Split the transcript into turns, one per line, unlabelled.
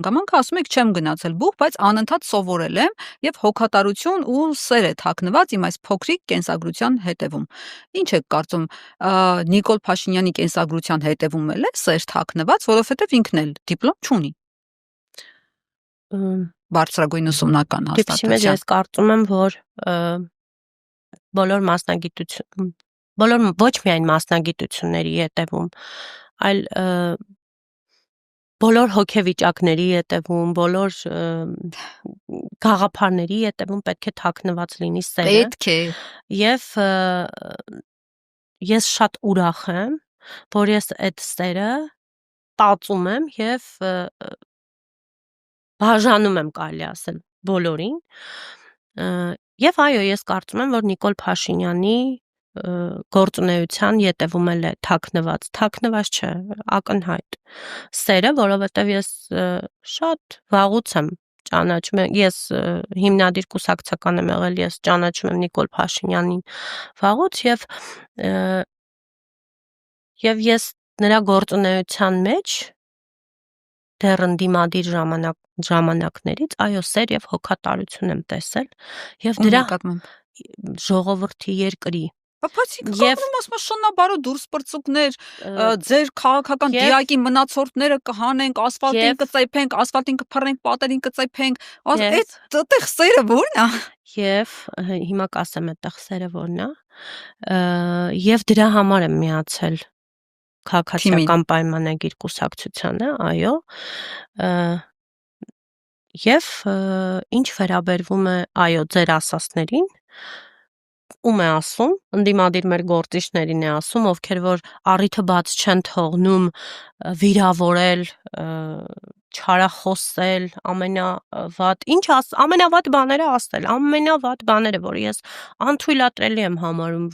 Հանգամանքը ասում եք չեմ գնացել բուխ, բայց անընդհատ սովորել եմ եւ հոգատարություն ու սեր է թաքնված իմ այս փոքրիկ կենսագրության հետևում։ Ինչ եք կարծում, Նիկոլ Փաշինյանի կենսագրության հետևում էլ է սեր թաքնված, որովհետեւ ինքն էլ դիպլոմ չունի։ Բարձրագույն ուսումնական
Դեպի մեջ ես կարծում եմ, որ բոլոր ոչ միայն մասնագիտությունների հետևում, այլ բոլոր հոգեվիճակների հետևում, բոլոր գաղափարների հետևում պետք է թաքնված լինի սերը։
Պետք է։
Եվ ես շատ ուրախ եմ, որ ես այդ սերը տածում եմ եւ բաժանում եմ, կարելի ասել, բոլորին։ Եվ այո, ես կարծում եմ, որ Նիկոլ Փաշինյանի գործունեության ետևում էլ է թաքնված չէ, ակնհայտ սերը, որովհետև ես շատ վաղուց եմ ճանաչում եմ, ես հիմնադիր կուսակցական եմ եղել, ես ճանաչում եմ Նիկոլ Փաշինյանին վաղուց եւ ես նրա գործունեության մեջ դեռ ընդդիմադիր ժամանակներից այո սեր եւ հոգատարություն եմ տեսել եւ դրա ժողովրդի երկրի
Բացի կողմում ասում շննաբարո դուրս պրծուկներ, ձեր քաղաքական դիակի մնացորդները կհանենք, ասֆալտին կծեփենք, ասֆալտին կփռենք, պատերին կծեփենք, այդտեղ սերը ո՞րն է։
Եվ հիմա կասեմ այդտեղ սերը ո՞րն է։ Եվ դրա համար եմ միացել քաղաքացիական պայմանագիր կուսակցությանը, այո։ Եվ ինչ վերաբերվում է այո ձեր ասածներին, ում է ասում, ընդդիմադիր մեր գործիչներին է ասում, ովքեր որ առիթը բաց չեն թողնում վիրավորել, չարախոսել, ամենավատ բաները ասել, ամենավատ բաները, որ ես անթույլատրելի եմ համարում,